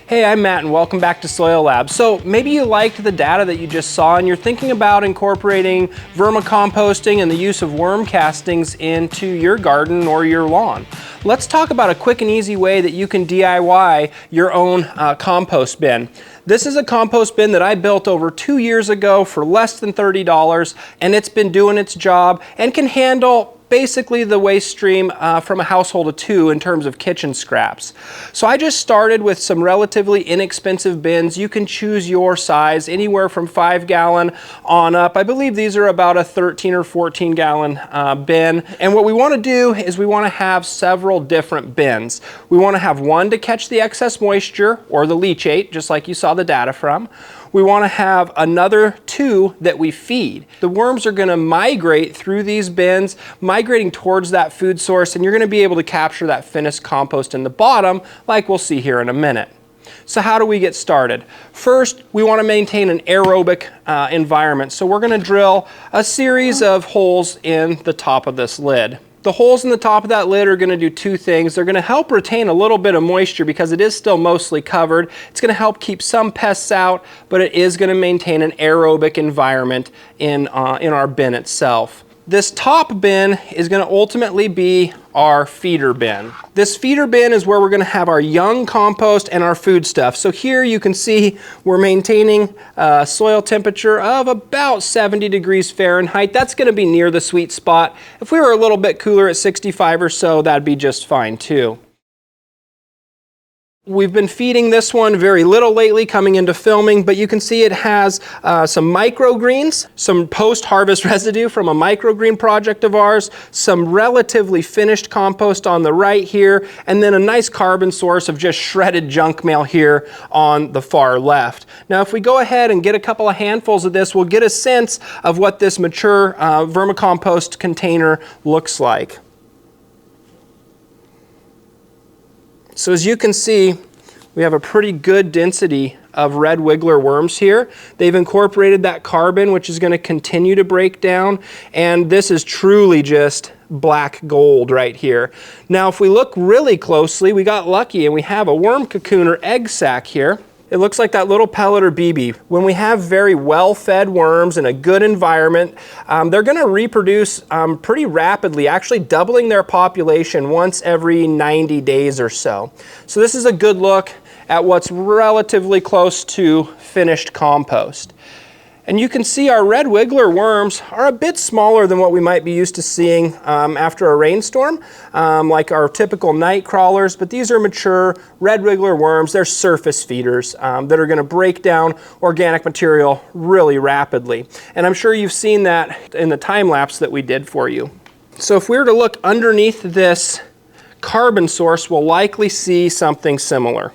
Hey, I'm Matt and welcome back to Soil Lab. So maybe you liked the data that you just saw and you're thinking about incorporating vermicomposting and the use of worm castings into your garden or your lawn. Let's talk about a quick and easy way that you can DIY your own compost bin. This is a compost bin that I built over 2 years ago for less than $30, and it's been doing its job and can handle basically the waste stream from a household of 2 in terms of kitchen scraps. So I just started with some relatively inexpensive bins. You can choose your size, anywhere from 5-gallon on up. I believe these are about a 13 or 14-gallon bin. And what we want to do is we want to have several different bins. We want to have one to catch the excess moisture or the leachate, just like you saw the data from. We want to have another 2 that we feed. The worms are going to migrate through these bins, migrating towards that food source, and you're going to be able to capture that finished compost in the bottom, like we'll see here in a minute. So how do we get started? First, we want to maintain an aerobic environment. So we're going to drill a series of holes in the top of this lid. The holes in the top of that lid are going to do 2 things. They're going to help retain a little bit of moisture because it is still mostly covered. It's going to help keep some pests out, but it is going to maintain an aerobic environment in our bin itself. This top bin is going to ultimately be our feeder bin. This feeder bin is where we're going to have our young compost and our food stuff. So here you can see we're maintaining a soil temperature of about 70 degrees Fahrenheit. That's going to be near the sweet spot. If we were a little bit cooler at 65 or so, that'd be just fine too. We've been feeding this one very little lately coming into filming, but you can see it has some microgreens, some post-harvest residue from a microgreen project of ours, some relatively finished compost on the right here, and then a nice carbon source of just shredded junk mail here on the far left. Now if we go ahead and get a couple of handfuls of this, we'll get a sense of what this mature vermicompost container looks like. So as you can see, we have a pretty good density of red wiggler worms here. They've incorporated that carbon, which is going to continue to break down, and this is truly just black gold right here. Now if we look really closely, we got lucky and we have a worm cocoon or egg sac here. It looks like that little pellet or BB. When we have very well-fed worms in a good environment, they're going to reproduce pretty rapidly, actually doubling their population once every 90 days or so. So this is a good look at what's relatively close to finished compost. And you can see our red wiggler worms are a bit smaller than what we might be used to seeing after a rainstorm, like our typical night crawlers, but these are mature red wiggler worms. They're surface feeders that are going to break down organic material really rapidly. And I'm sure you've seen that in the time lapse that we did for you. So if we were to look underneath this carbon source, we'll likely see something similar.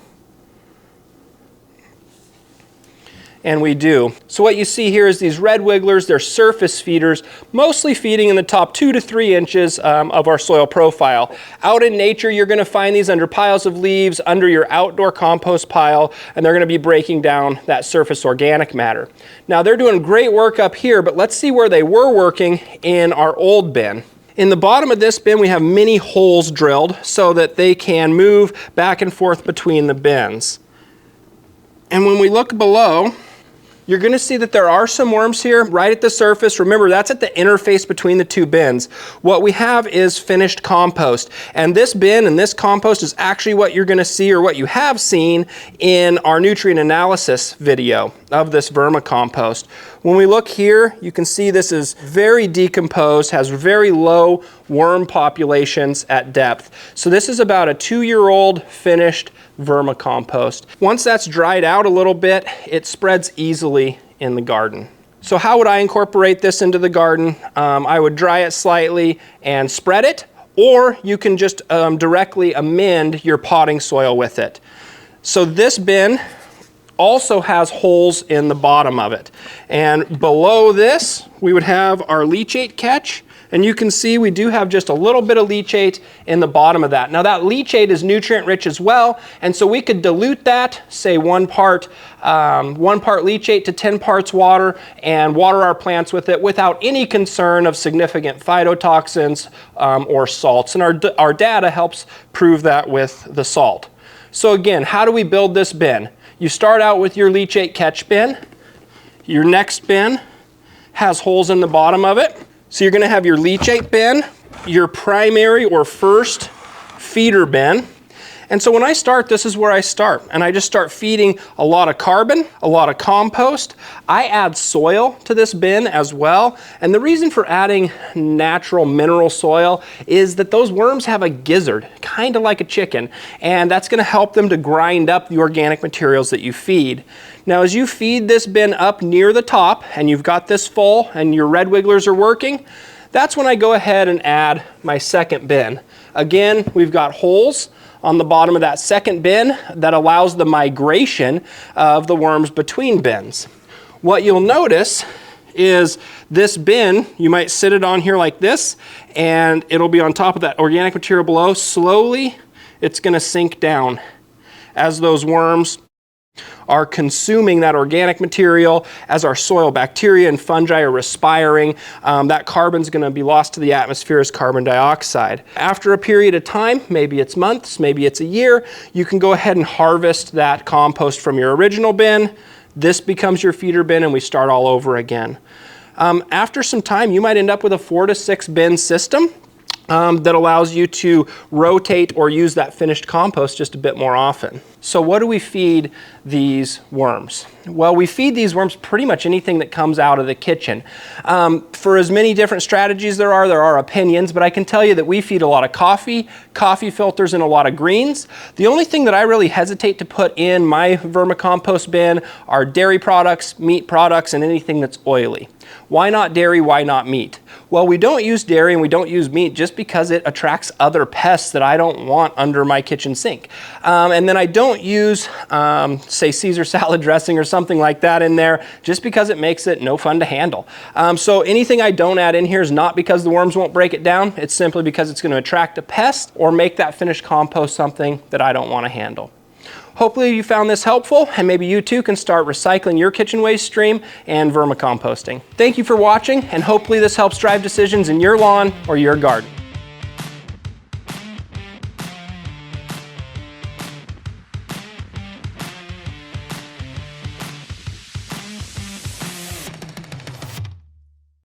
And we do. So what you see here is these red wigglers. They're surface feeders, mostly feeding in the top 2 to 3 inches of our soil profile. Out in nature, you're going to find these under piles of leaves, under your outdoor compost pile, and they're going to be breaking down that surface organic matter. Now they're doing great work up here, but let's see where they were working in our old bin. In the bottom of this bin, we have many holes drilled so that they can move back and forth between the bins. And when we look below, you're going to see that there are some worms here right at the surface. Remember, that's at the interface between the 2 bins. What we have is finished compost. And this bin and this compost is actually what you're going to see, or what you have seen, in our nutrient analysis video of this vermicompost. When we look here, you can see this is very decomposed, has very low worm populations at depth. So this is about a 2-year-old finished vermicompost. Once that's dried out a little bit, it spreads easily in the garden. So how would I incorporate this into the garden? I would dry it slightly and spread it, or you can just directly amend your potting soil with it. So this bin also has holes in the bottom of it. And below this, we would have our leachate catch. And you can see we do have just a little bit of leachate in the bottom of that. Now that leachate is nutrient rich as well, and so we could dilute that, say 1 part leachate to 10 parts water, and water our plants with it without any concern of significant phytotoxins or salts. And our data helps prove that with the salt. So again, how do we build this bin? You start out with your leachate catch bin. Your next bin has holes in the bottom of it. So you're gonna have your leachate bin, your primary or first feeder bin. And so when I start, this is where I start. And I just start feeding a lot of carbon, a lot of compost. I add soil to this bin as well. And the reason for adding natural mineral soil is that those worms have a gizzard, kind of like a chicken. And that's gonna help them to grind up the organic materials that you feed. Now, as you feed this bin up near the top and you've got this full and your red wigglers are working, that's when I go ahead and add my second bin. Again, we've got holes on the bottom of that second bin that allows the migration of the worms between bins. What you'll notice is this bin, you might sit it on here like this, and it'll be on top of that organic material below. Slowly, it's gonna sink down as those worms are consuming that organic material, as our soil bacteria and fungi are respiring. That carbon's going to be lost to the atmosphere as carbon dioxide. After a period of time, maybe it's months, maybe it's a year, you can go ahead and harvest that compost from your original bin. This becomes your feeder bin and we start all over again. After some time, you might end up with a 4 to 6 bin system that allows you to rotate or use that finished compost just a bit more often. So what do we feed these worms? Well, we feed these worms pretty much anything that comes out of the kitchen. For as many different strategies there are opinions, but I can tell you that we feed a lot of coffee filters, and a lot of greens. The only thing that I really hesitate to put in my vermicompost bin are dairy products, meat products, and anything that's oily. Why not dairy? Why not meat? Well, we don't use dairy and we don't use meat just because it attracts other pests that I don't want under my kitchen sink. And then I don't use, say, Caesar salad dressing or something like that in there just because it makes it no fun to handle. So anything I don't add in here is not because the worms won't break it down. It's simply because it's going to attract a pest or make that finished compost something that I don't want to handle. Hopefully you found this helpful, and maybe you too can start recycling your kitchen waste stream and vermicomposting. Thank you for watching, and hopefully this helps drive decisions in your lawn or your garden.